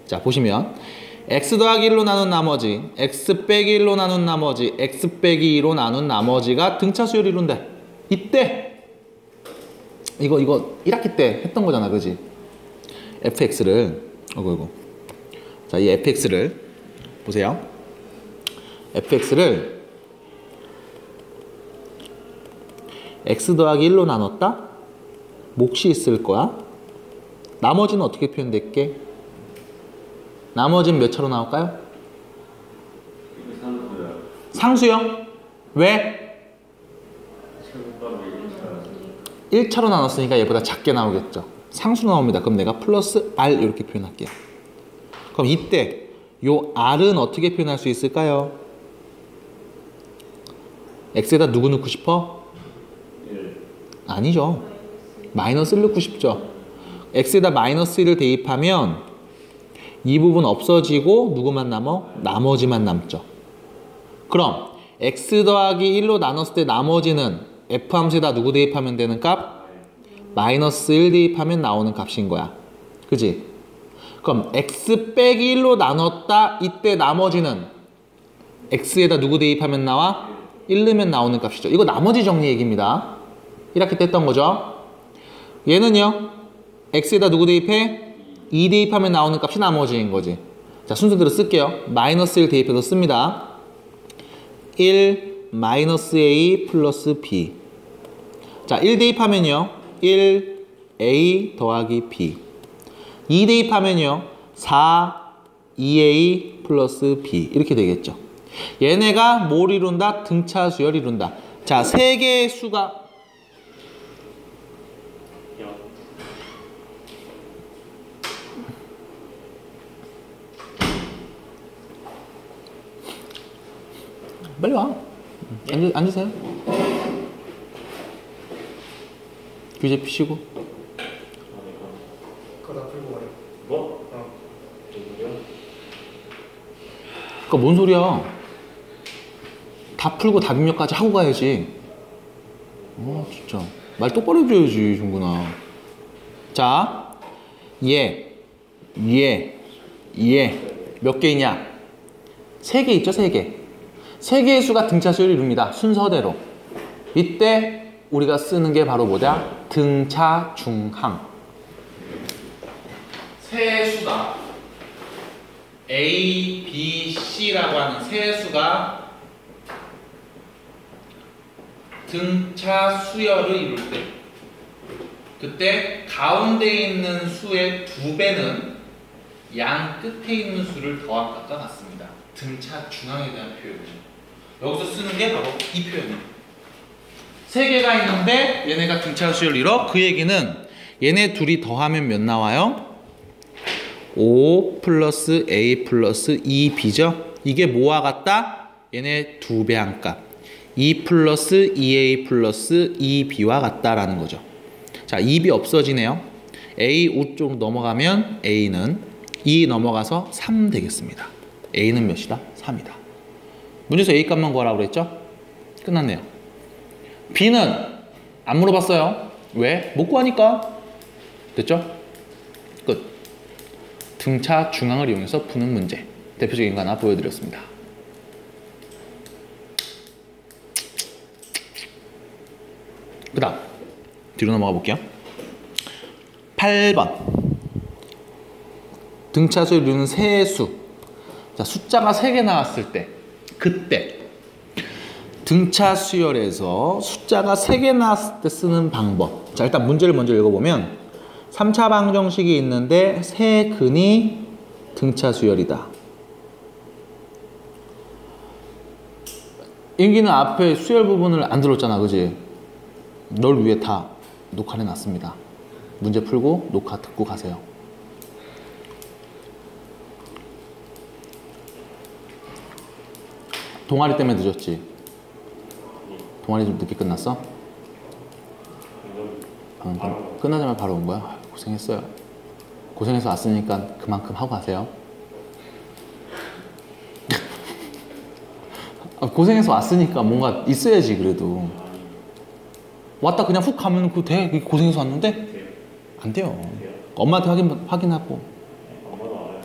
자, 보시면 x 더하기 1로 나눈 나머지, x 빼기 1로 나눈 나머지, x 빼기 2로 나눈 나머지가 등차 수열 이룬대. 이때 이거 1학기 때 했던 거잖아, 그지? fx를 자, 이 fx를 보세요. fx를 x 더하기 1로 나눴다? 몫이 있을 거야. 나머지는 어떻게 표현될게? 나머지는 몇 차로 나올까요? 상수요. 왜? 1차로 나눴으니까 얘보다 작게 나오겠죠. 상수로 나옵니다. 그럼 내가 플러스 r 이렇게 표현할게요. 그럼 이때 요 r은 어떻게 표현할 수 있을까요? x에다 누구 넣고 싶어? 1. 아니죠. 마이너스 1 넣고 싶죠. x에다 마이너스 1을 대입하면 이 부분 없어지고 누구만 남어? 나머지만 남죠. 그럼 x 더하기 1로 나눴을 때 나머지는 f함수에다 누구 대입하면 되는 값? 마이너스 1 대입하면 나오는 값인 거야. 그지? 그럼 x 빼기 1로 나눴다. 이때 나머지는 x에다 누구 대입하면 나와? 1 넣으면 나오는 값이죠. 이거 나머지 정리 얘기입니다. 이렇게 됐던 거죠. 얘는요. x에다 누구 대입해? 2 대입하면 나오는 값이 나머지인 거지. 자, 순서대로 쓸게요. 마이너스 1 대입해서 씁니다. 1 마이너스 a 플러스 b. 자, 1 대입하면요. 1 a 더하기 b. 2 대입하면요. 4 2a 플러스 b. 이렇게 되겠죠. 얘네가 뭘 이룬다? 등차 수열 이룬다. 자, 세 개의 수가 빨리 와. 앉으세요. 교재 피시고. 그거 다 풀고 가요. 뭐? 그니까 뭔 소리야. 다 풀고 답입력까지 하고 가야지. 진짜. 말 똑바로 해줘야지, 중구나. 자, 몇 개이냐? 3개 있죠, 3개. 3개의 수가 등차 수열을 이룹니다. 순서대로. 이때 우리가 쓰는 게 바로 뭐냐? 등차 중항. 세 수가 A, B, C라고 하는 세 수가 등차 수열을 이룰 때 그때 가운데 있는 수의 2배는 양 끝에 있는 수를 더한 것과 같습니다. 등차 중항에 대한 표현이죠. 여기서 쓰는 게 바로 이 표현이에요. 3개가 있는데 얘네가 등차 수열을 이뤄. 그 얘기는 얘네 둘이 더하면 몇 나와요? 5 플러스 a 플러스 2b죠. 이게 뭐와 같다? 얘네 2배 한 값. 2 플러스 2a 플러스 2b와 같다라는 거죠. 자, 2b 없어지네요. a 우쪽 넘어가면 a는 2 넘어가서 3 되겠습니다. a는 몇이다? 3이다. 문제에서 a 값만 구하라고 그랬죠? 끝났네요. b는 안 물어봤어요. 왜? 못 구하니까. 됐죠? 끝. 등차 중항을 이용해서 푸는 문제. 대표적인 거 하나 보여드렸습니다. 그 다음 뒤로 넘어가 볼게요. 8번 등차수를 이루는 세수. 자, 숫자가 3개 나왔을 때 그때 등차 수열에서 숫자가 3개 나왔을 때 쓰는 방법. 자, 일단 문제를 먼저 읽어보면 3차 방정식이 있는데 세 근이 등차 수열이다. 인기는 앞에 수열 부분을 안 들었잖아, 그지? 널 위해 다 녹화를 해놨습니다. 문제 풀고 녹화 듣고 가세요. 동아리 때문에 늦었지? 동아리 좀 늦게 끝났어? 끝나자마자 바로 온 거야? 고생했어요. 고생해서 왔으니까 그만큼 하고 가세요. 고생해서 왔으니까 뭔가 있어야지. 그래도 왔다 그냥 훅 가면 그 돼? 고생해서 왔는데? 안 돼요. 엄마한테 확인하고. 엄마도 알아요.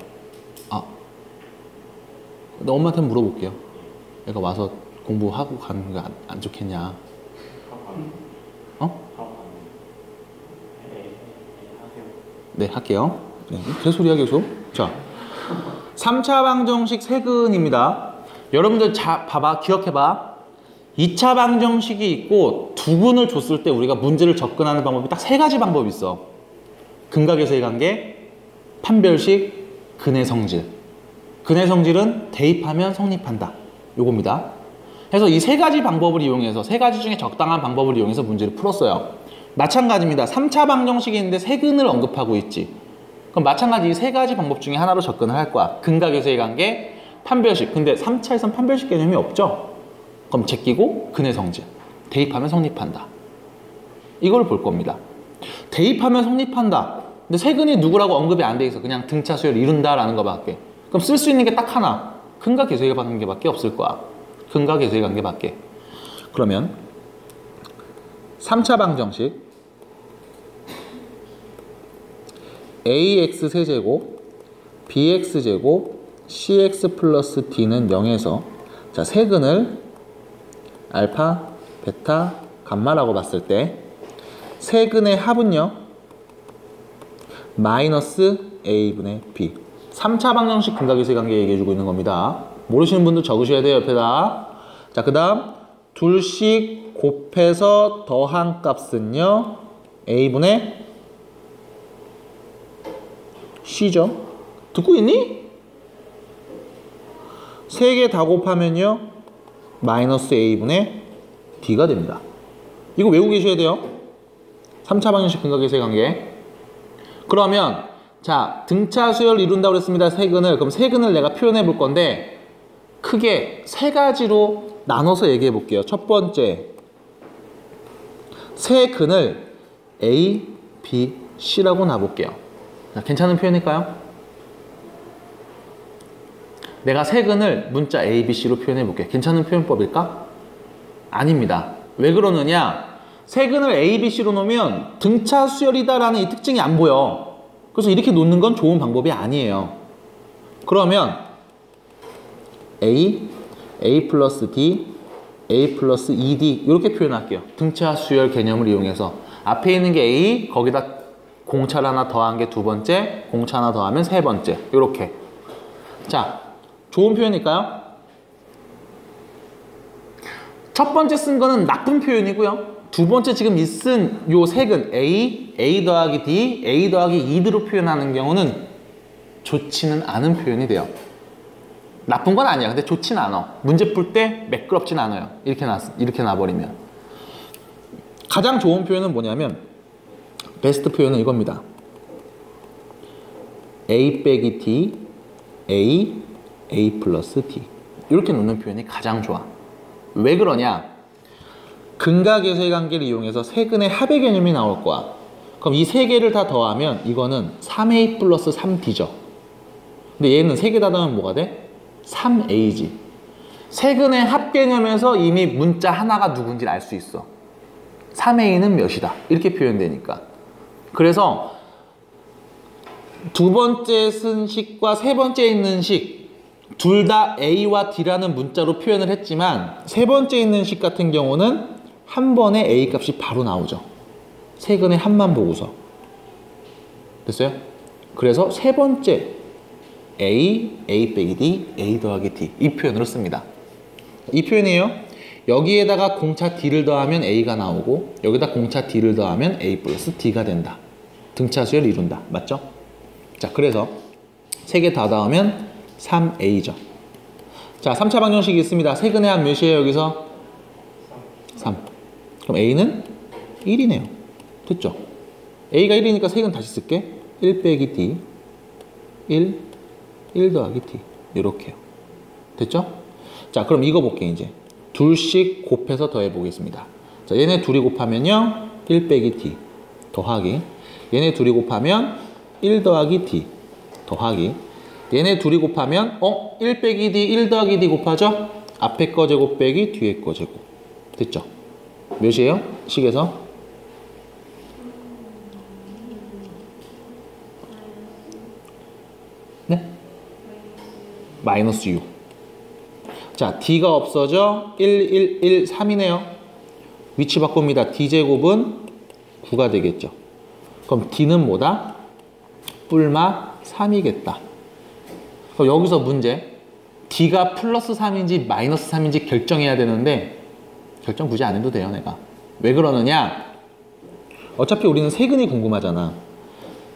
엄마한테 물어볼게요. 애가 와서 공부하고 가는 게 안 좋겠냐. 어? 네, 할게요. 네, 개소리야 계속. 자, 3차 방정식 세근입니다. 여러분들 봐봐, 기억해봐. 2차 방정식이 있고 두근을 줬을 때 우리가 문제를 접근하는 방법이 딱 세 가지 방법이 있어. 근각에서의 관계, 판별식, 근의 성질. 근의 성질은 대입하면 성립한다. 요겁니다. 그래서 이 세 가지 방법을 이용해서, 세 가지 중에 적당한 방법을 이용해서 문제를 풀었어요. 마찬가지입니다. 3차 방정식이 있는데 세근을 언급하고 있지. 그럼 마찬가지 이 세 가지 방법 중에 하나로 접근을 할 거야. 근각에서의 관계, 판별식. 근데 3차에선 판별식 개념이 없죠? 그럼 제끼고 근의 성질. 대입하면 성립한다. 이걸 볼 겁니다. 대입하면 성립한다. 근데 세근이 누구라고 언급이 안 돼 있어. 그냥 등차 수열을 이룬다라는 거밖에. 그럼 쓸 수 있는 게 딱 하나. 근각에서의 관계밖에 없을 거야. 근각에서의 관계밖에. 그러면 3차 방정식 ax 세제곱 bx제곱 cx 플러스 d는 0에서 자 세근을 알파, 베타, 감마라고 봤을 때 세근의 합은요 마이너스 a분의 b. 3차 방정식 근각에서의 관계 얘기해주고 있는 겁니다. 모르시는 분들 적으셔야 돼요, 옆에다. 자, 그 다음 둘씩 곱해서 더한 값은요 a분의 c죠. 듣고 있니? 세 개 다 곱하면요 마이너스 a분의 d가 됩니다. 이거 외우고 계셔야 돼요. 3차 방정식 근각에서의 관계. 그러면 자 등차 수열을 이룬다고 그랬습니다. 세근을. 그럼 세근을 내가 표현해 볼 건데 크게 세 가지로 나눠서 얘기해 볼게요. 첫 번째, 세근을 A, B, C라고 놔볼게요. 자, 괜찮은 표현일까요? 내가 세근을 문자 A, B, C로 표현해 볼게요. 괜찮은 표현법일까? 아닙니다. 왜 그러느냐? 세근을 A, B, C로 놓으면 등차 수열이다라는 이 특징이 안 보여. 그래서 이렇게 놓는 건 좋은 방법이 아니에요. 그러면 A, A 플러스 D, A 플러스 2D 이렇게 표현할게요. 등차 수열 개념을 이용해서 앞에 있는 게 A, 거기다 공차를 하나 더한 게 두 번째, 공차 하나 더하면 세 번째 이렇게. 자, 좋은 표현일까요? 첫 번째 쓴 거는 나쁜 표현이고요. 두 번째 지금 쓴 요 색은 A, A 더하기 D, A 더하기 2D로 표현하는 경우는 좋지는 않은 표현이 돼요. 나쁜 건 아니야. 근데 좋지는 않아. 문제 풀 때 매끄럽진 않아요. 이렇게 놔버리면. 가장 좋은 표현은 뭐냐면 베스트 표현은 이겁니다. A 빼기 D, A, A 플러스 D 이렇게 놓는 표현이 가장 좋아. 왜 그러냐? 근각에서의 관계를 이용해서 세근의 합의 개념이 나올 거야. 그럼 이 세 개를 다 더하면 이거는 3A 플러스 3D죠. 근데 얘는 세 개 다 더하면 뭐가 돼? 3A지. 세근의 합 개념에서 이미 문자 하나가 누군지 알 수 있어. 3A는 몇이다. 이렇게 표현되니까. 그래서 두 번째 쓴 식과 세 번째 있는 식 둘 다 A와 D라는 문자로 표현을 했지만 세 번째 있는 식 같은 경우는 한 번에 A 값이 바로 나오죠. 세근의 합만 보고서. 됐어요? 그래서 세 번째 A, A 빼기 D, A 더하기 D 이 표현으로 씁니다. 이 표현이에요. 여기에다가 공차 D를 더하면 A가 나오고 여기다 공차 D를 더하면 A 플러스 D가 된다. 등차 수열을 이룬다. 맞죠? 자, 그래서 세 개 다 더하면 3A죠. 자, 3차 방정식이 있습니다. 세근의 합 몇이에요, 여기서? 3. 그럼 A는 1이네요. 됐죠? A가 1이니까 세근 다시 쓸게. 1 빼기 D, 1 더하기 D. 이렇게요. 됐죠? 자, 그럼 이거 볼게, 이제. 둘씩 곱해서 더해 보겠습니다. 자, 얘네 둘이 곱하면요. 1 빼기 D 더하기. 얘네 둘이 곱하면 1 더하기 D 더하기. 얘네 둘이 곱하면 1 빼기 D, 1 더하기 D 곱하죠? 앞에 거 제곱 빼기 뒤에 거 제곱. 됐죠? 몇이에요? 식에서? 네? 마이너스 6. 자, D가 없어져 1, 1, 1, 3이네요. 위치 바꿉니다. D제곱은 9가 되겠죠. 그럼 D는 뭐다? 뿔마 3이겠다. 그럼 여기서 문제. D가 플러스 3인지 마이너스 3인지 결정해야 되는데 결정 굳이 안 해도 돼요, 내가. 왜 그러느냐? 어차피 우리는 세근이 궁금하잖아.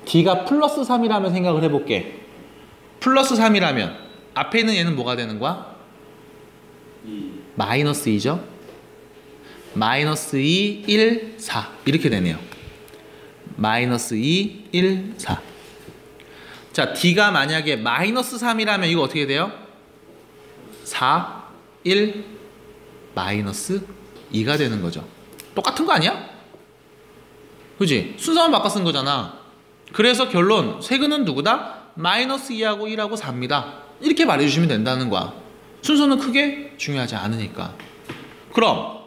D가 플러스 3이라면 생각을 해볼게. 플러스 3이라면 앞에 있는 얘는 뭐가 되는 거야? 마이너스 2죠? 마이너스 2, 1, 4 이렇게 되네요. 마이너스 2, 1, 4. 자, D가 만약에 마이너스 3이라면 이거 어떻게 돼요? 4, 1, 마이너스 2가 되는 거죠. 똑같은 거 아니야? 그지? 순서만 바꿔 쓴 거잖아. 그래서 결론, 세근은 누구다? 마이너스 2하고 1하고 4입니다. 이렇게 말해주시면 된다는 거야. 순서는 크게 중요하지 않으니까. 그럼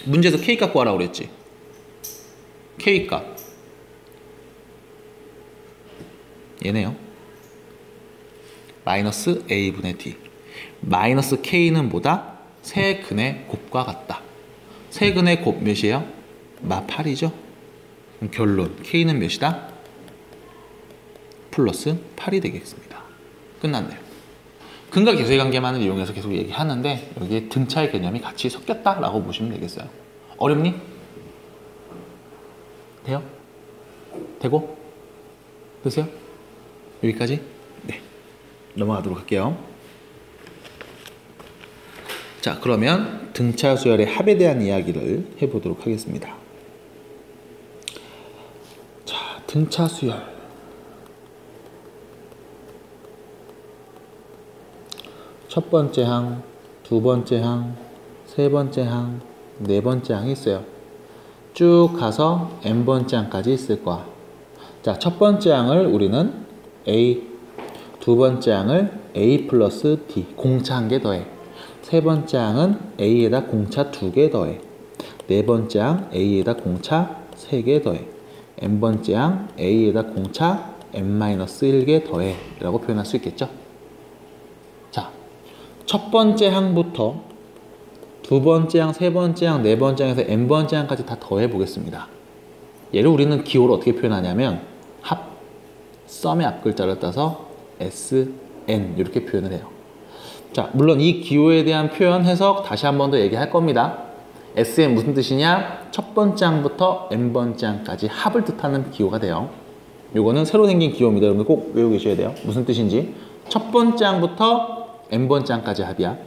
문제에서 K값 구하라고 그랬지. K값 얘네요. 마이너스 A분의 D. 마이너스 K는 뭐다? 세근의 곱과 같다. 세근의 곱 몇이에요? 8이죠. 결론 K는 몇이다? 플러스 8이 되겠습니다. 끝났네요. 근과 계수의 관계만을 이용해서 계속 얘기하는데 여기에 등차의 개념이 같이 섞였다라고 보시면 되겠어요. 어렵니? 돼요? 되고? 됐어요? 여기까지? 네. 넘어가도록 할게요. 자, 그러면 등차 수열의 합에 대한 이야기를 해보도록 하겠습니다. 자, 등차 수열. 첫 번째 항, 두 번째 항, 세 번째 항, 네 번째 항이 있어요. 쭉 가서 n번째 항까지 있을 거야. 자, 첫 번째 항을 우리는 a, 두 번째 항을 a 플러스 d, 공차 한 개 더해. 세 번째 항은 a에다 공차 2개 더해. 네 번째 항 a에다 공차 3개 더해. n번째 항 a에다 공차 n-1개 더해 라고 표현할 수 있겠죠. 자, 첫 번째 항부터 두 번째 항, 세 번째 항, 네 번째 항에서 n번째 항까지 다 더해 보겠습니다. 얘를 우리는 기호를 어떻게 표현하냐면 합, 썸의 앞글자를 따서 s, n 이렇게 표현을 해요. 자, 물론 이 기호에 대한 표현 해석 다시 한 번 더 얘기할 겁니다. sn 무슨 뜻이냐? 첫 번째 항부터 n번째 항까지 합을 뜻하는 기호가 돼요. 요거는 새로 생긴 기호입니다. 여러분들 꼭 외우고 계셔야 돼요. 무슨 뜻인지. 첫 번째 항부터 n번째 항까지 합이야.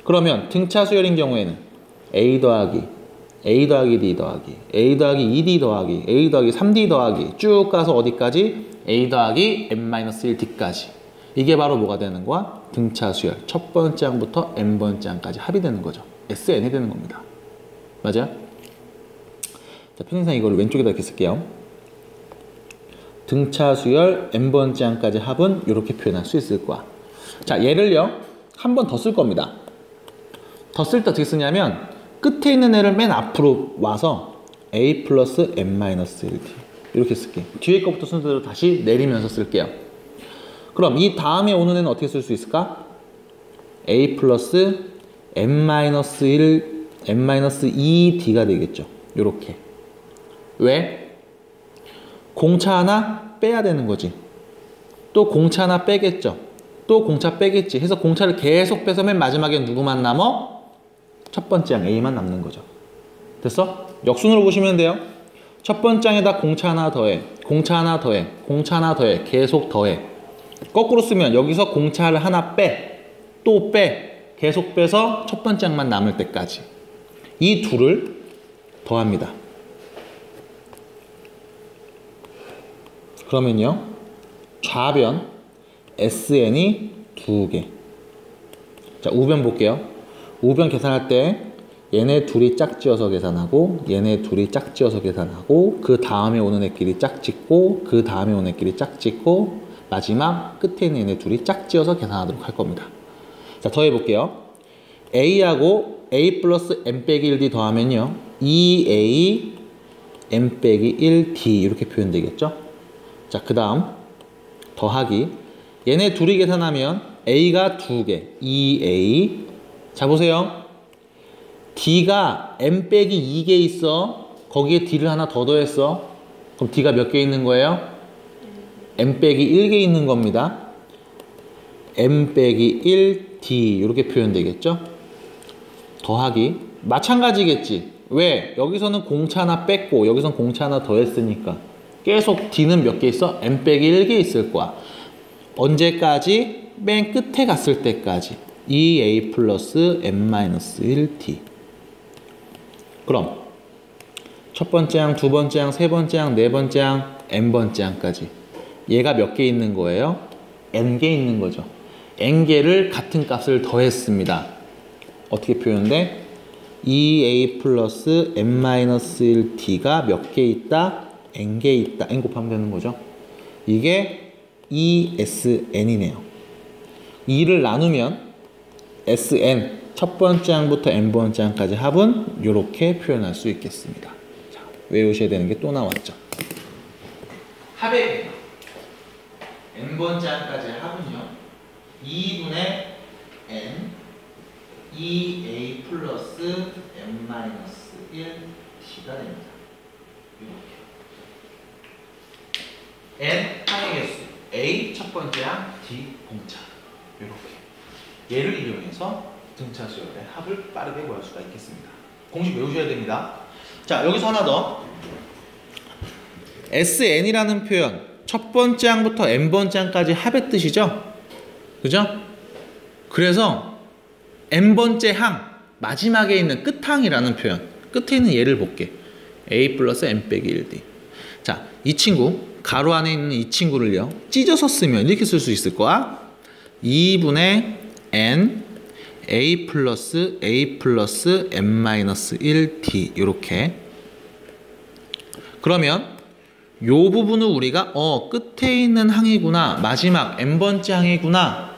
그러면 등차 수열인 경우에는 a 더하기 a 더하기 d 더하기 a 더하기 2d 더하기 a 더하기 3d 더하기 쭉 가서 어디까지? a 더하기 n-1d까지. 이게 바로 뭐가 되는 거야? 등차 수열. 첫 번째 항부터 n번째 항까지 합이 되는 거죠. SN이 되는 겁니다. 맞아요? 자, 평행상 이거를 왼쪽에다 이렇게 쓸게요. 등차 수열 n번째 항까지 합은 이렇게 표현할 수 있을 거야. 자, 얘를요 한 번 더 쓸 겁니다. 더 쓸 때 어떻게 쓰냐면 끝에 있는 애를 맨 앞으로 와서 a 플러스 n-1d 이렇게 쓸게요. 뒤에 거부터 순서대로 다시 내리면서 쓸게요. 그럼 이 다음에 오는 애는 어떻게 쓸 수 있을까? a 플러스 n-1, n-2d가 되겠죠. 요렇게. 왜? 공차 하나 빼야 되는 거지. 또 공차 하나 빼겠죠. 또 공차 빼겠지. 해서 공차를 계속 빼서 맨 마지막에 누구만 남어? 첫 번째 항 A만 남는 거죠. 됐어? 역순으로 보시면 돼요. 첫 번째 항에다 공차 하나 더해. 공차 하나 더해. 공차 하나 더해. 계속 더해. 거꾸로 쓰면 여기서 공차를 하나 빼. 또 빼. 계속 빼서 첫 번째 항만 남을 때까지. 이 둘을 더합니다. 그러면요. 좌변 SN이 2개. 자, 우변 볼게요. 우변 계산할 때 얘네 둘이 짝지어서 계산하고 얘네 둘이 짝지어서 계산하고 그 다음에 오는 애끼리 짝짓고 그 다음에 오는 애끼리 짝짓고 마지막 끝에 있는 얘네 둘이 짝지어서 계산하도록 할 겁니다. 자, 더 해볼게요. A하고 A 플러스 M 빼기 1D 더하면요 2A M 빼기 1D 이렇게 표현되겠죠. 자, 그 다음 더하기 얘네 둘이 계산하면 A가 2개, 2A. 자, 보세요. D가 M 빼기 2개 있어. 거기에 D를 하나 더 더했어. 그럼 D가 몇 개 있는 거예요? M 빼기 1개 있는 겁니다. M 빼기 1, D. 이렇게 표현되겠죠? 더하기. 마찬가지겠지. 왜? 여기서는 공차 하나 뺐고, 여기서는 공차 하나 더했으니까. 계속 D는 몇 개 있어? M 빼기 1개 있을 거야. 언제까지? 맨 끝에 갔을 때까지. 2A 플러스 M-1D. 그럼 첫 번째 항, 두 번째 항, 세 번째 항, 네 번째 항, N번째 항까지. 얘가 몇 개 있는 거예요? N개 있는 거죠. N개를 같은 값을 더했습니다. 어떻게 표현돼? 2A 플러스 M-1D가 몇 개 있다? N개 있다. N 곱하면 되는 거죠. 이게 ESN이네요. 2를 나누면 SN, 첫 번째 항부터 N번째 항까지 합은 이렇게 표현할 수 있겠습니다. 자, 외우셔야 되는 게 또 나왔죠. 합의 N번째 항까지 합은요, 2분의 N 2A 플러스 M-1D가 됩니다. 이렇게 N 항의 개수, A 첫 번째 항, D 공차. 이렇게 얘를 이용해서 등차수열의 합을 빠르게 구할 수가 있겠습니다. 공식 외우셔야 됩니다. 자, 여기서 하나 더. SN이라는 표현, 첫 번째 항부터 N번째 항까지 합의 뜻이죠? 그죠? 그래서 N번째 항, 마지막에 있는 끝항이라는 표현, 끝에 있는 얘를 볼게. A 플러스 M 빼기 1D. 자, 이 친구, 가로 안에 있는 이 친구를요, 찢어서 쓰면 이렇게 쓸 수 있을 거야. 2분의 N A 플러스 M-1D. 이렇게. 그러면 요 부분을 우리가 끝에 있는 항이구나, 마지막 N번째 항이구나,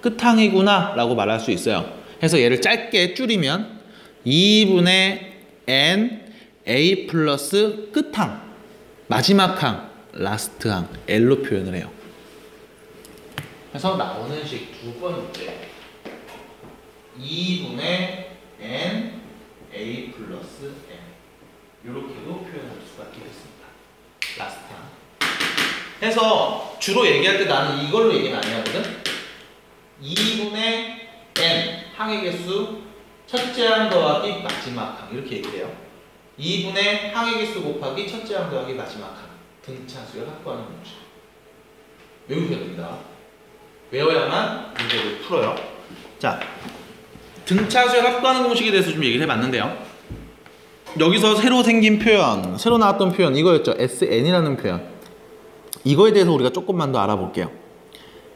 끝항이구나 라고 말할 수 있어요. 그래서 얘를 짧게 줄이면 2분의 N A 플러스 끝항, 마지막 항, 라스트 항, L로 표현을 해요. 그래서 나오는 식 두 번째, 2분의 N A 플러스 M. 이렇게도 표현할 수가 있겠습니다. 라스트 항. 해서 주로 얘기할 때 나는 이걸로 얘기 많이 하거든. 2분의 N 항의 개수 첫째 항 더하기 마지막 항, 이렇게 얘기해요. 2분의 항의 개수 곱하기 첫째 항 더하기 마지막 항. 등차수열 확보하는 공식. 외우셔야 됩니다. 외워야만 문제를 풀어요. 자, 등차수열 확보하는 공식에 대해서 좀 얘기를 해봤는데요. 여기서 새로 생긴 표현, 새로 나왔던 표현 이거였죠. SN이라는 표현. 이거에 대해서 우리가 조금만 더 알아볼게요.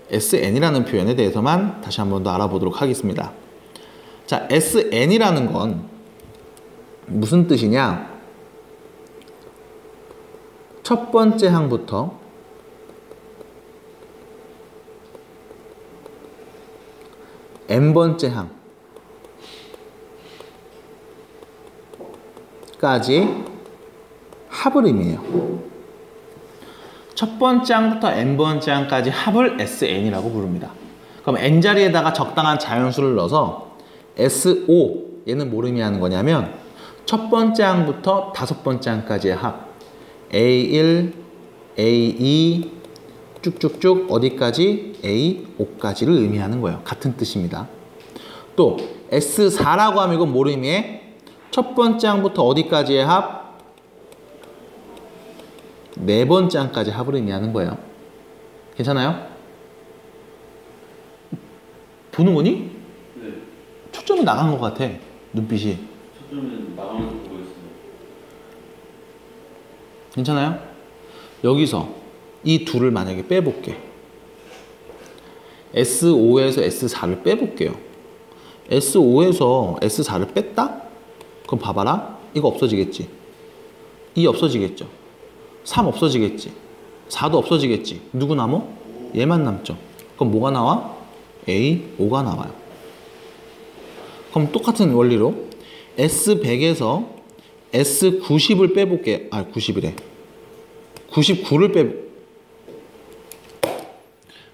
SN이라는 표현에 대해서만 다시 한 번 더 알아보도록 하겠습니다. 자, SN이라는 건 무슨 뜻이냐? 첫 번째 항부터 N번째 항까지 합을 의미해요. 첫 번째 항부터 N번째 항까지 합을 SN이라고 부릅니다. 그럼 N 자리에다가 적당한 자연수를 넣어서 SO, 얘는 뭘 의미하는 거냐면 첫 번째 항부터 다섯 번째 항까지의 합, A1, A2 쭉쭉쭉 어디까지? A5까지를 의미하는 거예요. 같은 뜻입니다. 또 S4라고 하면 이건 뭘 의미해? 첫 번째 항부터 어디까지의 합? 네 번째 항까지 합을 의미하는 거예요. 괜찮아요? 보는 거니? 네. 초점이 나간 것 같아. 눈빛이. 초점이 나가는 거 보고 있어요. 괜찮아요? 여기서 이 둘을 만약에 빼볼게. S5에서 S4를 빼볼게요. S5에서 S4를 뺐다? 그럼 봐봐라. 이거 없어지겠지. 2 없어지겠죠. 3 없어지겠지. 4도 없어지겠지. 누구 남어? 얘만 남죠. 그럼 뭐가 나와? A5가 나와요. 그럼 똑같은 원리로 S100에서 S90을 빼볼게. 90이래.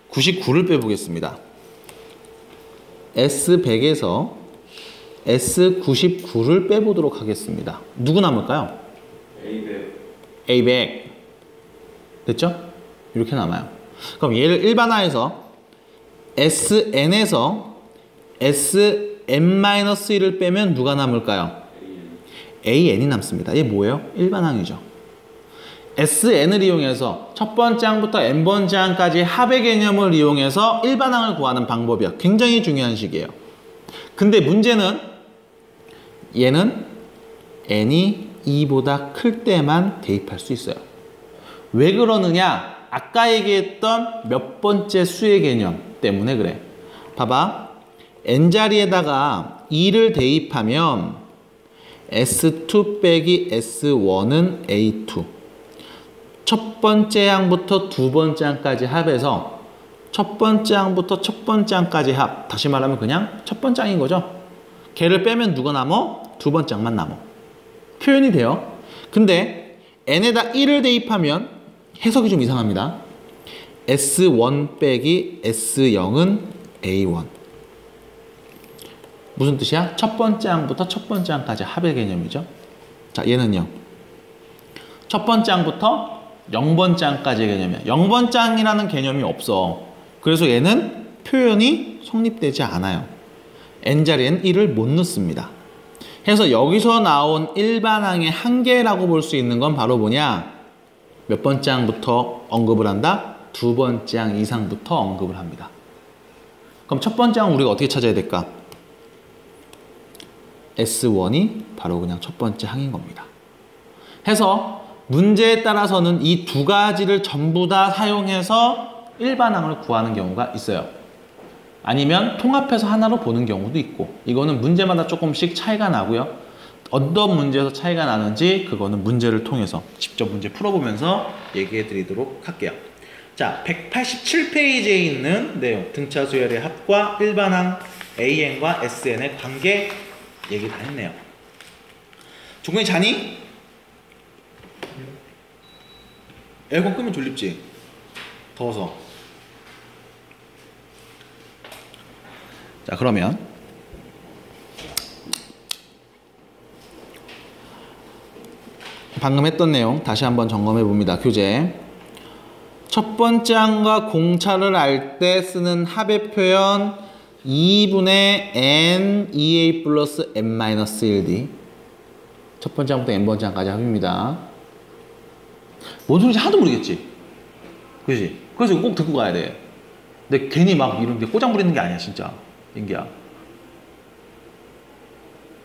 99를 빼보겠습니다. S100에서 S99를 빼보도록 하겠습니다. 누구 남을까요? A100. 됐죠? 이렇게 남아요. 그럼 얘를 일반화해서 SN에서 Sn-1을 빼면 누가 남을까요? AN이 남습니다. 얘 뭐예요? 일반항이죠. SN을 이용해서 첫 번째 항부터 n번째 항까지 합의 개념을 이용해서 일반항을 구하는 방법이야. 굉장히 중요한 식이에요. 근데 문제는 얘는 n이 2보다 클 때만 대입할 수 있어요. 왜 그러느냐? 아까 얘기했던 몇 번째 수의 개념 때문에 그래. 봐봐. n자리에다가 2를 대입하면 S2 빼기 S1은 A2. 첫 번째 항부터 두 번째 항까지 합해서 첫 번째 항부터 첫 번째 항까지 합. 다시 말하면 그냥 첫 번째 항인 거죠. 걔를 빼면 누가 남어? 두 번째 항만 남어. 표현이 돼요. 근데 n에다 1을 대입하면 해석이 좀 이상합니다. S1 빼기 S0은 A1. 무슨 뜻이야? 첫 번째 항부터 첫 번째 항까지 합의 개념이죠. 자, 얘는요. 첫 번째 항부터 0번째 항까지의 개념이야. 0번째 항이라는 개념이 없어. 그래서 얘는 표현이 성립되지 않아요. n자리엔 1을 못 넣습니다. 그래서 여기서 나온 일반항의 한계라고 볼 수 있는 건 바로 뭐냐? 몇 번째 항부터 언급을 한다? 두 번째 항 이상부터 언급을 합니다. 그럼 첫 번째 항 우리가 어떻게 찾아야 될까? S1이 바로 그냥 첫 번째 항인 겁니다. 해서 문제에 따라서는 이 두 가지를 전부 다 사용해서 일반항을 구하는 경우가 있어요. 아니면 통합해서 하나로 보는 경우도 있고, 이거는 문제마다 조금씩 차이가 나고요. 어떤 문제에서 차이가 나는지 그거는 문제를 통해서 직접 문제 풀어보면서 얘기해 드리도록 할게요. 자, 187페이지에 있는 내용, 등차 수열의 합과 일반항 AN과 SN의 관계 얘기 다 했네요. 종근이 자니? 에어컨 끄면 졸립지? 더워서. 자, 그러면 방금 했던 내용 다시 한번 점검해 봅니다. 교재. 첫 번째 항과 공차를 알 때 쓰는 합의 표현 2분의 n 2a 플러스 n-1d. 첫 번째 항부터 n번째 항까지 합입니다. 뭔 소리인지 하나도 모르겠지? 그지? 그래서 이거 꼭 듣고 가야 돼. 근데 괜히 막 이런 데 꼬장 부리는 게 아니야, 진짜. 인기야.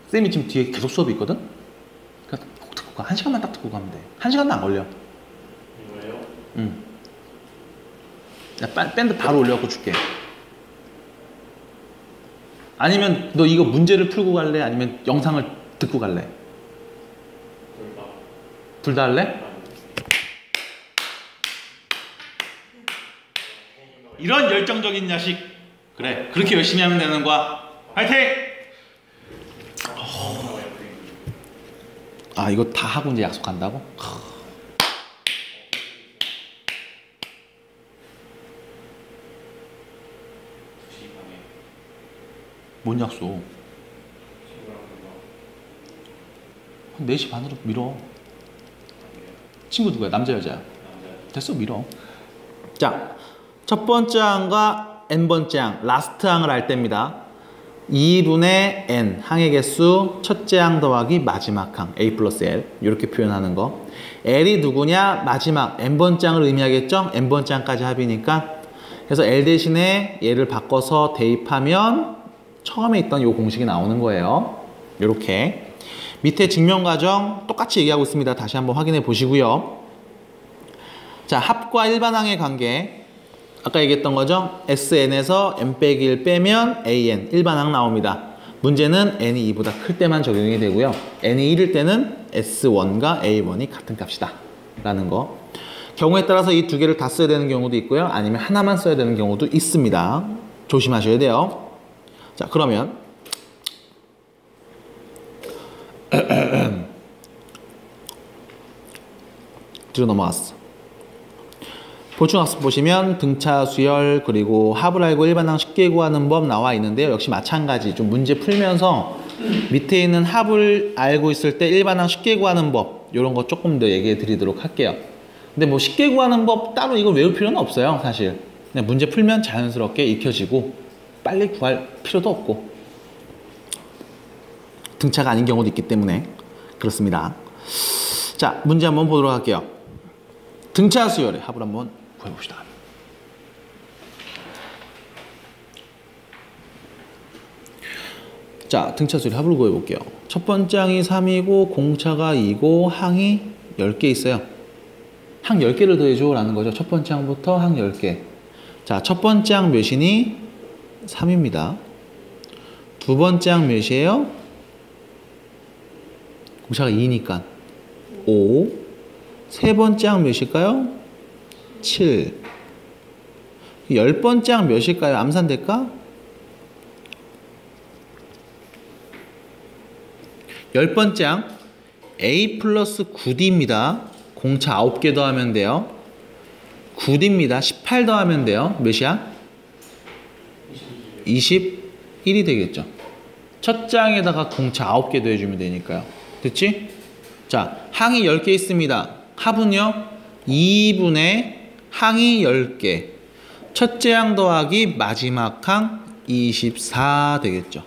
쌤이 지금 뒤에 계속 수업이 있거든? 그러니까 꼭 듣고 가. 1시간만 딱 듣고 가면 돼. 1시간도 안 걸려. 이거예요? 응. 야, 밴드 바로 올려갖고 줄게. 아니면 너 이거 문제를 풀고 갈래? 아니면 영상을 듣고 갈래? 둘 다 할래? 이런 열정적인 자식. 그래, 그렇게 열심히 하면 되는 거야. 화이팅! 아, 이거 다 하고 이제 약속한다고? 뭔 약속? 한 4시 반으로 밀어. 친구 누구야? 남자 여자야? 됐어, 밀어. 자, 첫 번째 항과 n번째 항, 라스트 항을 알 때입니다. 2분의 n, 항의 개수, 첫째 항 더하기 마지막 항, a 플러스 l. 이렇게 표현하는 거. l이 누구냐? 마지막, n번째 항을 의미하겠죠? n번째 항까지 합이니까. 그래서 l 대신에 얘를 바꿔서 대입하면 처음에 있던 이 공식이 나오는 거예요. 이렇게. 밑에 증명 과정 똑같이 얘기하고 있습니다. 다시 한번 확인해 보시고요. 자, 합과 일반항의 관계. 아까 얘기했던 거죠? SN에서 n-1 빼면 AN, 일반항 나옵니다. 문제는 n이 2보다 클 때만 적용이 되고요. n이 1일 때는 S1과 A1이 같은 값이다 라는 거. 경우에 따라서 이 두 개를 다 써야 되는 경우도 있고요. 아니면 하나만 써야 되는 경우도 있습니다. 조심하셔야 돼요. 자, 그러면 뒤로 넘어갔어. 보충학습 보시면 등차 수열 그리고 합을 알고 일반항 쉽게 구하는 법 나와 있는데요. 역시 마찬가지 좀 문제 풀면서 밑에 있는 합을 알고 있을 때 일반항 쉽게 구하는 법 이런 거 조금 더 얘기해 드리도록 할게요. 근데 뭐 쉽게 구하는 법 따로 이걸 외울 필요는 없어요. 사실 그냥 문제 풀면 자연스럽게 익혀지고 빨리 구할 필요도 없고 등차가 아닌 경우도 있기 때문에 그렇습니다. 자, 문제 한번 보도록 할게요. 등차 수열의 합을 한번 구해봅시다. 자, 등차 수열의 합을 구해볼게요. 첫 번째 항이 3이고 공차가 2고 항이 10개 있어요. 항 10개를 더해줘 라는 거죠. 첫 번째 항부터 항 10개. 자, 첫 번째 항 몇이니? 3입니다. 두 번째 항 몇이에요? 공차가 2니까 5. 세 번째 항 몇일까요? 7. 10번째 항 몇일까요? 암산될까? 10번째 항 A 플러스 9D입니다. 공차 9개 더하면 돼요. 9D입니다. 18 더하면 돼요. 몇이야? 21이 되겠죠. 첫째 항에다가 공차 9개 더해주면 되니까요. 됐지? 자, 항이 10개 있습니다. 합은요? 2분의 항이 10개. 첫째 항 더하기 마지막 항 24 되겠죠.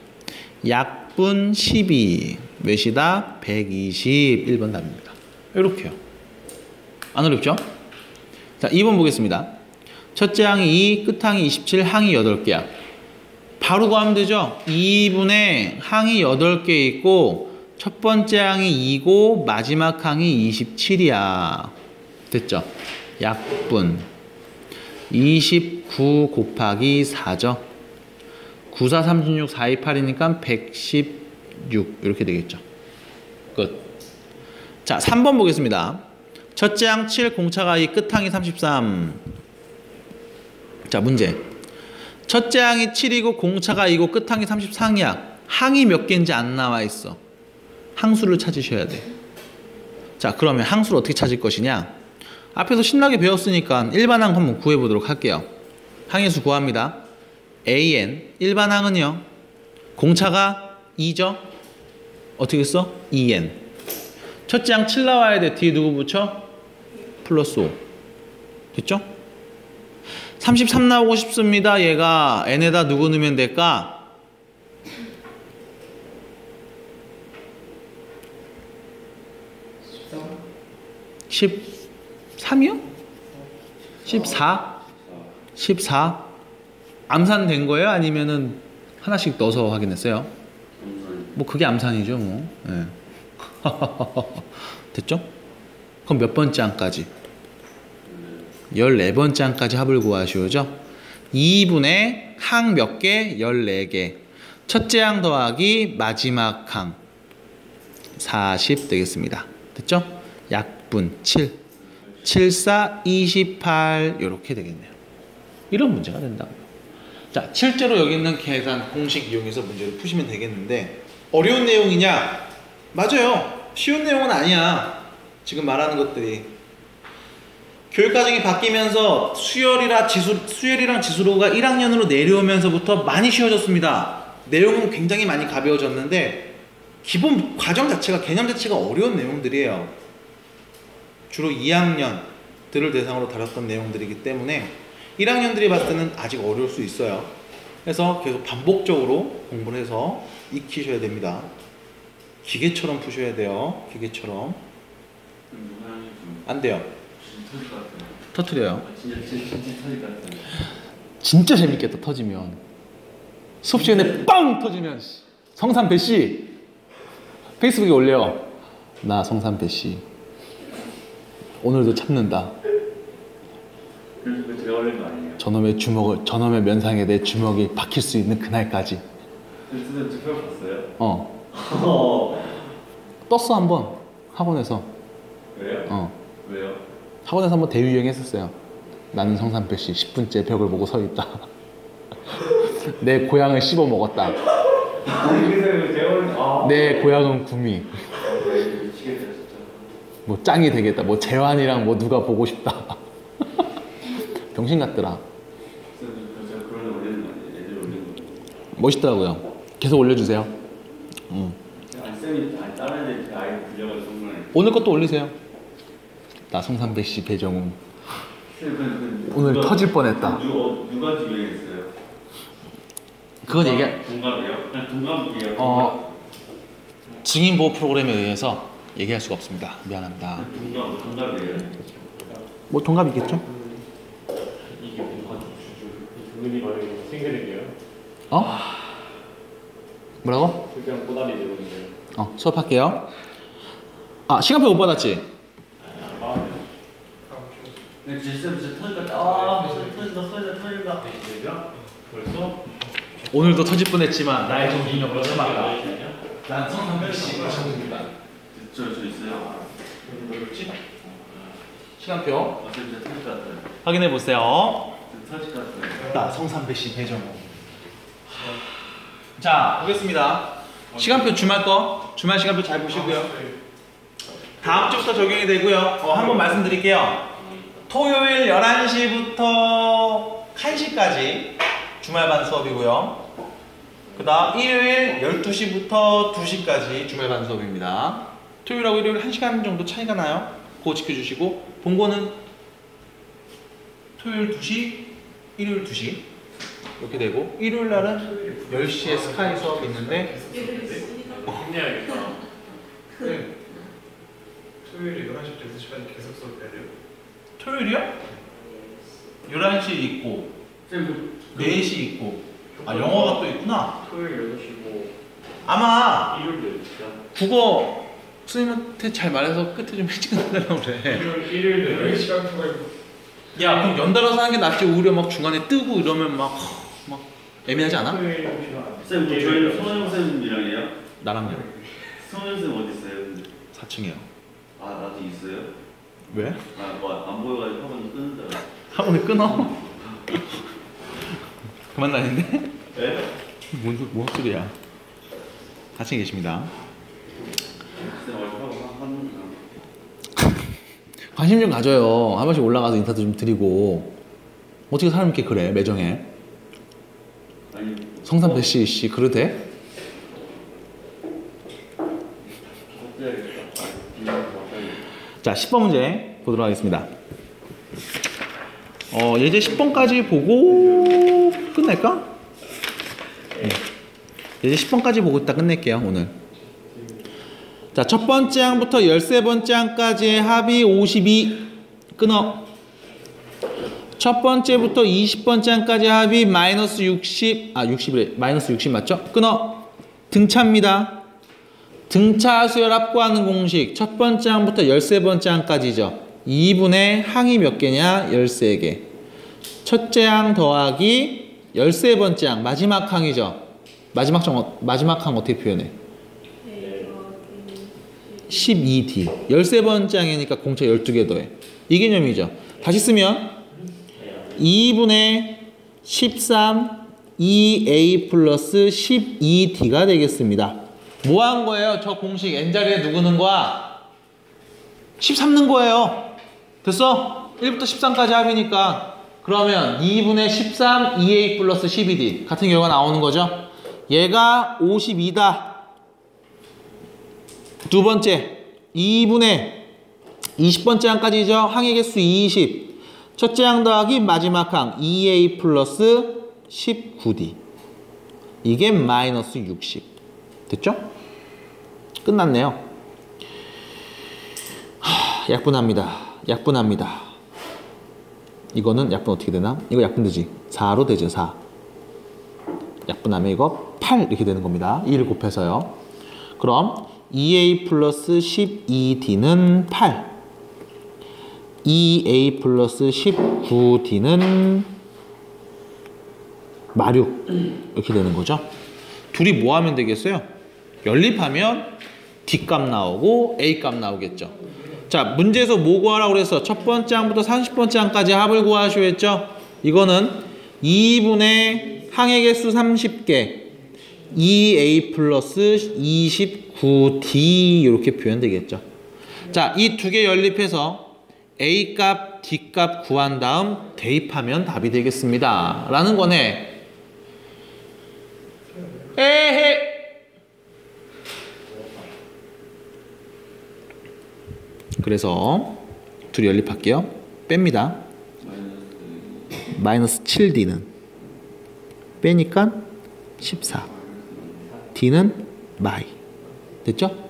약분 12. 몇이다? 120. 1번 답입니다. 이렇게요. 안 어렵죠? 자, 2번 보겠습니다. 첫째 항이 2, 끝항이 27, 항이 8개야. 바로 구하면 되죠? 2분의 항이 8개 있고 첫 번째 항이 2고 마지막 항이 27이야. 됐죠? 약분 29 곱하기 4죠. 9, 4, 36, 4, 2, 8이니까 116 이렇게 되겠죠. 끝. 자, 3번 보겠습니다. 첫째 항 7, 공차가 2, 끝항이 33. 자, 문제. 첫째 항이 7이고 공차가 2고 끝항이 33이야. 항이 몇 개인지 안 나와 있어. 항수를 찾으셔야 돼. 자, 그러면 항수를 어떻게 찾을 것이냐? 앞에서 신나게 배웠으니까 일반항 한번 구해보도록 할게요. 항의 수 구합니다. AN 일반항은요. 공차가 2죠? 어떻게 써? 2N. 첫째 항 7 나와야 돼. 뒤에 누구 붙여? 플러스 5. 됐죠? 33 나오고 싶습니다. 얘가 N에다 누구 넣으면 될까? 13이요? 14? 14? 암산된 거예요? 아니면은 하나씩 넣어서 확인했어요? 뭐 그게 암산이죠 뭐. 네. 됐죠? 그럼 몇 번째 항까지? 14번째 항까지 합을 구하시오죠? 2분의 항 몇 개? 14개. 첫째 항 더하기 마지막 항 40 되겠습니다. 됐죠? 약분 7. 7, 4, 28 이렇게 되겠네요. 이런 문제가 된다고요. 자, 실제로 여기 있는 계산 공식 이용해서 문제를 푸시면 되겠는데 어려운 내용이냐? 맞아요. 쉬운 내용은 아니야. 지금 말하는 것들이 교육과정이 바뀌면서 수열이랑 지수로가 1학년으로 내려오면서부터 많이 쉬워졌습니다. 내용은 굉장히 많이 가벼워졌는데 기본 과정 자체가 개념 자체가 어려운 내용들이에요. 주로 2학년들을 대상으로 다뤘던 내용들이기 때문에 1학년들이 봤을 때는 아직 어려울 수 있어요. 그래서 계속 반복적으로 공부를 해서 익히셔야 됩니다. 기계처럼 푸셔야 돼요. 기계처럼. 안 돼요. 터트려요. 진짜 터질 것 같아요. 진짜 재밌겠다. 터지면 수업 시간에 빵 터지면 성산 배씨 페이스북에 올려. 나 성산 배씨 오늘도 참는다. 그래서 제가 올린 거 아니에요? 저놈의 면상에 내 주먹이 박힐 수 있는 그날까지. 선생님 저 표현 봤어요? 떴어 한번 학원에서. 왜요? 왜요? 학원에서 한번 대유행했었어요. 나는 성산배씨 10분째 벽을 보고 서 있다. 내 고향을 씹어 먹었다. 내 고향은 구미. 미치겠다 진짜. 뭐 짱이 되겠다. 뭐 재환이랑 뭐 누가 보고 싶다. 병신 같더라. 제가 그런 애 올리는 거 아니에요? 애들 올리는 거. 멋있더라고요. 계속 올려주세요. 아니 쌤이 다른 애들 아이 불려가지고 정말. 오늘 것도 올리세요. 나 성삼백씨 배정우. 오늘 터질 뻔했다. 누가 유행했어요? 그건 얘기. 동갑이요? 그냥 동갑이에요. 증인 보호 프로그램에 의해서 얘기할 수가 없습니다. 미안합니다. 동갑이에요? 뭐 동갑이겠죠? 이게 동근이 말이 생겨내게요. 어? 뭐라고? 그냥 꼬다리 되는데. 수업할게요. 시간표 못 받았지? 네, 진짜 터질까? 터진다. 벌써? 오늘도 터질 뻔했지만 나의 정신력으로 참았다. 난 성삼백씨 배정우입니다. 저 있어요. 뭐였지? 시간표 진짜 터질 것 같아요. 확인해 보세요. 터질 것 같아요. 나 성삼백씨 배정우. 자, 보겠습니다. 시간표 주말 시간표 잘 보시고요. 다음 주부터 적용이 되고요. 한번 말씀드릴게요. 토요일 11시부터 1시까지 주말반 수업이고요. 그 다음 일요일 12시부터 2시까지 주말반 수업입니다. 토요일하고 일요일 1시간 정도 차이가 나요. 그거 지켜주시고 본고는 토요일 2시, 일요일 2시 이렇게 되고 일요일 날은 10시에 스카이 수업이 있는데 힘내야겠다. 네. 토요일에 11시부터 6시까지 계속 수업해야 돼요? 토요일이요? 11시 있고 4시 있고 영어가 또 있구나. 토요일 8시고 아마 일요일도 있죠? 국어 선생님한테 잘 말해서 끝에 좀 일찍 끝나려고 그래. 일요일도 10시간 통과. 야 그럼 연달아서 하는 게 낫지. 오히려 막 중간에 뜨고 이러면 막 애매하지 않아? 토요일 시간. 쌤, 저희는 손영 쌤이랑이에요? 나랑요. 손영 쌤 어디 있어요? 4층이요. 나도 있어요? 왜? 안 보여가지고 학원 끊는 줄 알았어. 학원을 끊어? 그만 다니는데? 네? 뭔 소리야. 4층에 계십니다. 쌤 어디 학원 하는 관심 좀 가져요. 한 번씩 올라가서 인사도 좀 드리고. 어떻게 사람 이렇게 그래 매정해? 아니 성삼백씨 그래도 돼? 자 10번 문제 보도록 하겠습니다. 예제 10번까지 보고 끝낼까? 예제 10번까지 보고 있다 끝낼게요 오늘. 자, 첫 번째 항부터 13번째 항까지의 합이 52 끊어. 첫 번째부터 20번째 항까지 합이 마이너스 60 60이래. 마이너스 60 맞죠? 끊어. 등차입니다. 등차 수열 합구하는 공식. 첫 번째 항부터 13번째 항까지죠. 2분의 항이 몇 개냐? 13개. 첫째 항 더하기 13번째 항. 마지막 항이죠. 마지막 항 어떻게 표현해? 12D. 13번째 항이니까 공차 12개 더해. 이 개념이죠. 다시 쓰면 2분의 13 2A 플러스 12D가 되겠습니다. 뭐 한 거예요? 저 공식 n자리에 누구 넣은 거야? 13 넣은 거예요. 됐어? 1부터 13까지 합이니까 그러면 2분의 13 2A 플러스 12D 같은 결과 나오는 거죠. 얘가 52다. 두 번째 2분의 20번째 항까지죠. 항의 개수 20. 첫째 항 더하기 마지막 항 2A 플러스 19D. 이게 마이너스 60. 됐죠? 끝났네요. 약분합니다. 이거는 약분 어떻게 되나? 이거 약분 되지. 4로 되죠. 4. 약분하면 이거 8 이렇게 되는 겁니다. 2를 곱해서요. 그럼 2A 플러스 12D는 8. 2A 플러스 19D는 마륙 이렇게 되는 거죠. 둘이 뭐 하면 되겠어요? 연립하면 D값 나오고 A값 나오겠죠. 자, 문제에서 뭐 구하라고 그랬어? 첫 번째 항부터 30번째 항까지 합을 구하시오 했죠? 이거는 2분의 항의 개수 30개 2A 플러스 29D 이렇게 표현되겠죠. 자, 이 두 개 연립해서 A값 D값 구한 다음 대입하면 답이 되겠습니다. 라는 거네. 에헤. 그래서 둘이 연립할게요. 뺍니다. 마이너스 7D는 빼니까 14. D는 마이. 됐죠?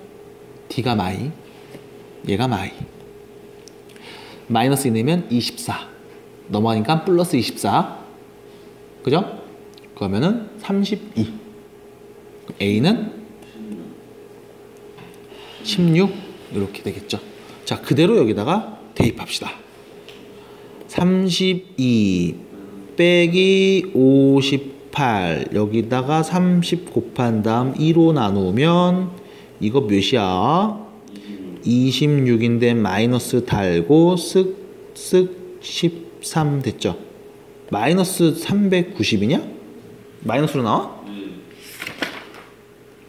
D가 마이, 얘가 마이. 마이너스 2 내면 24. 넘어가니까 플러스 24. 그죠? 그러면은 32. A는 16. 이렇게 되겠죠. 자, 그대로 여기다가 대입합시다. 32 빼기 58 여기다가 30 곱한 다음 2로 나누면 이거 몇이야? 26인데 마이너스 달고 쓱쓱 13 됐죠? 마이너스 390이냐? 마이너스로 나와?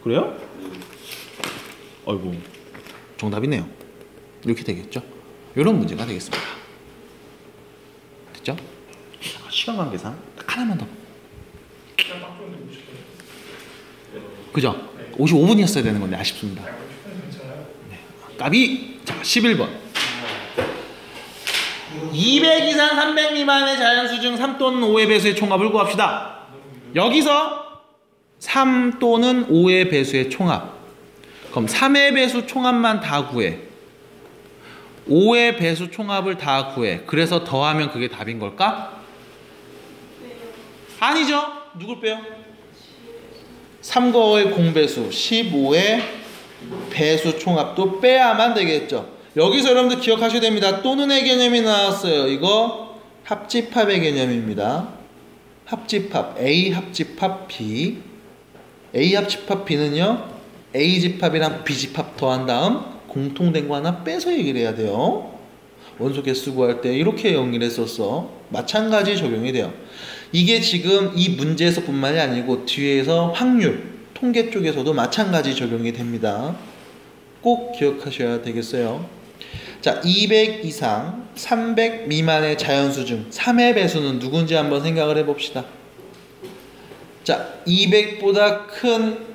그래요? 아이고, 정답이네요. 이렇게 되겠죠? 이런 문제가 되겠습니다. 됐죠? 시간 관계상 하나만 더. 그죠? 55분이었어야 되는 건데 아쉽습니다. 네. 까비! 자, 11번. 200 이상 300 미만의 자연수 중 3 또는 5의 배수의 총합을 구합시다. 여기서 3 또는 5의 배수의 총합. 그럼 3의 배수 총합만 다 구해. 5의 배수 총합을 다 구해. 그래서 더하면 그게 답인 걸까? 아니죠. 누굴 빼요? 3과 5의 공배수 15의 배수 총합도 빼야만 되겠죠. 여기서 여러분들 기억하셔야 됩니다. 또는의 개념이 나왔어요. 이거 합집합의 개념입니다. 합집합 A 합집합 B. A 합집합 B는요, A 집합이랑 B 집합 더한 다음 공통된 거 하나 빼서 얘기를 해야 돼요. 원소 개수 구할 때 이렇게 연결했었어. 마찬가지 적용이 돼요. 이게 지금 이 문제에서 뿐만이 아니고 뒤에서 확률, 통계 쪽에서도 마찬가지 적용이 됩니다. 꼭 기억하셔야 되겠어요. 자, 200 이상 300 미만의 자연수 중 3의 배수는 누군지 한번 생각을 해봅시다. 자, 200보다 큰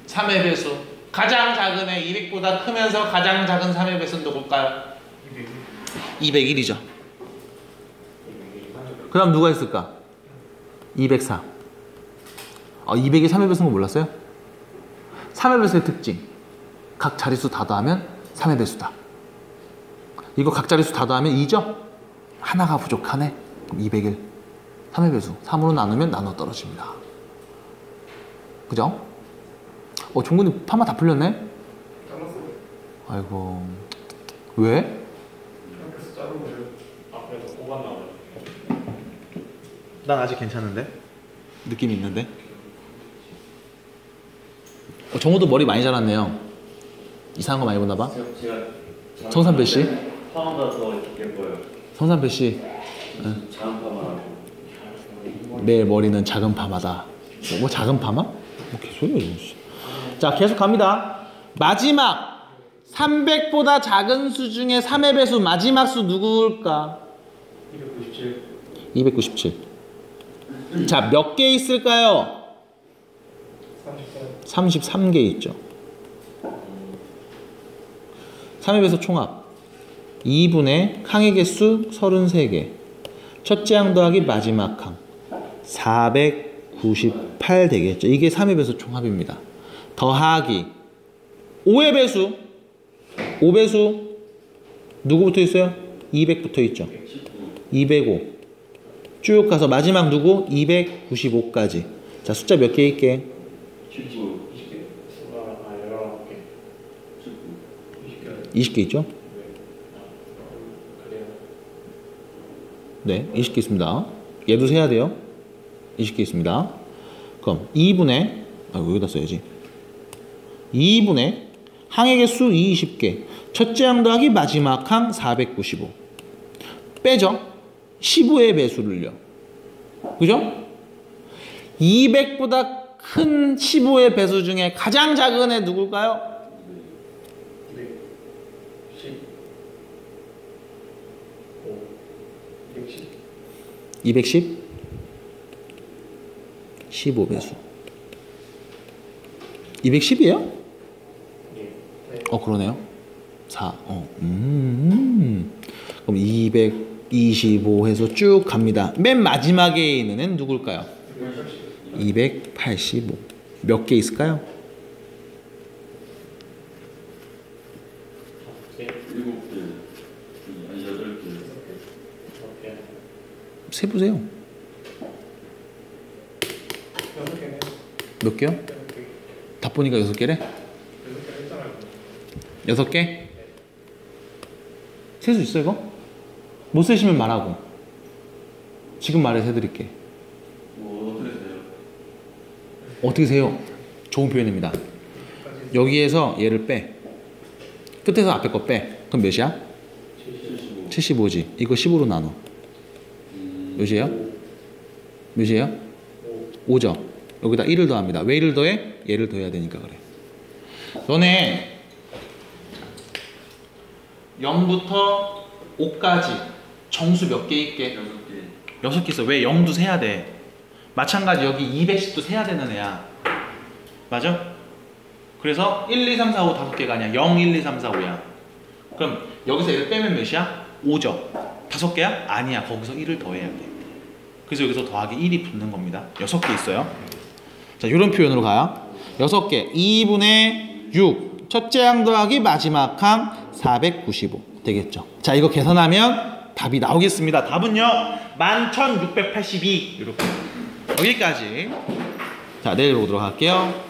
3의 배수, 가장 작은 애 200보다 크면서 가장 작은 3의 배수는 누굴까요? 201이죠. 그 다음 누가 있을까? 204. 200이 3의 배수인 거 몰랐어요? 3의 배수의 특징, 각 자릿수 다 더하면 3의 배수다. 이거 각 자릿수 다 더하면 2죠? 하나가 부족하네. 201. 3의 배수. 3으로 나누면 나눠 떨어집니다. 그죠? 종근이 파마 다 풀렸네? 잘랐어요. 아이고. 왜? 그래서 자르고 앞에서 오간 나와요. 난 아직 괜찮은데? 느낌이 있는데? 정우도 머리 많이 자랐네요. 이상한 거 많이 봤나봐. 제가 정산배 씨? 파마가 더 예뻐요. 성산배 씨. 작은 파마라고. 매일 머리는 작은 파마다. 뭐 작은 파마? 뭐 개소리야. 자, 계속 갑니다. 마지막 300보다 작은 수 중에 3의 배수 마지막 수 누구일까? 297. 297. 자, 몇 개 있을까요? 33개 있죠. 3의 배수 총합 2분의 항의 개수 33개. 첫째 항 더하기 마지막 항 498 되겠죠. 이게 3의 배수 총합입니다. 더하기 5의 배수, 5배수 누구 붙어 있어요? 200 붙어 있죠. 205 쭉 가서 마지막 누구? 295까지. 자, 숫자 몇 개 있게? 19. 20개 있죠? 네, 20개 있습니다. 얘도 세야 돼요. 20개 있습니다. 그럼 2분의 여기다 써야지. 2분의 항의 개수 20개. 첫째 항 더하기 마지막 항 495. 빼죠. 15의 배수를요. 그죠? 200보다 큰 15의 배수 중에 가장 작은 애 누굴까요? 10. 210? 15배수. 210이에요? 그러네요. 4. 그럼 225 해서 쭉 갑니다. 맨 마지막에 있는 애는 누굴까요? 285. 몇 개 있을까요? 7개, 아니 8개. 세보세요. 몇 개요? 다 보니까 6개래? 6개? 셀 수 있어 이거? 못 세시면 말하고. 지금 말해서 해드릴게. 어떻게 돼요? 어떻게 세요? 좋은 표현입니다. 여기에서 얘를 빼. 끝에서 앞에 거 빼. 그럼 몇이야? 75. 75지. 이거 10으로 나눠. 몇이에요? 몇이에요? 5죠. 여기다 1을 더합니다. 왜 1을 더해? 얘를 더해야 되니까 그래. 너네 0부터 5까지 정수 몇 개 있게? 6개. 6개 있어. 왜 0도 세야 돼? 마찬가지 여기 210도 세야 되는 애야. 맞아? 그래서 1, 2, 3, 4, 5 5개가 아니야. 0, 1, 2, 3, 4, 5야. 그럼 여기서 얘를 빼면 몇이야? 5죠. 5개야? 아니야. 거기서 1을 더해야 돼. 그래서 여기서 더하기 1이 붙는 겁니다. 6개 있어요. 자, 이런 표현으로 가요. 6개. 2분의 6. 첫째 항 더하기 마지막 항 495 되겠죠. 자, 이거 계산하면 답이 나오겠습니다. 답은요 11,682 이렇게. 여기까지. 자, 내일 오도록 할게요.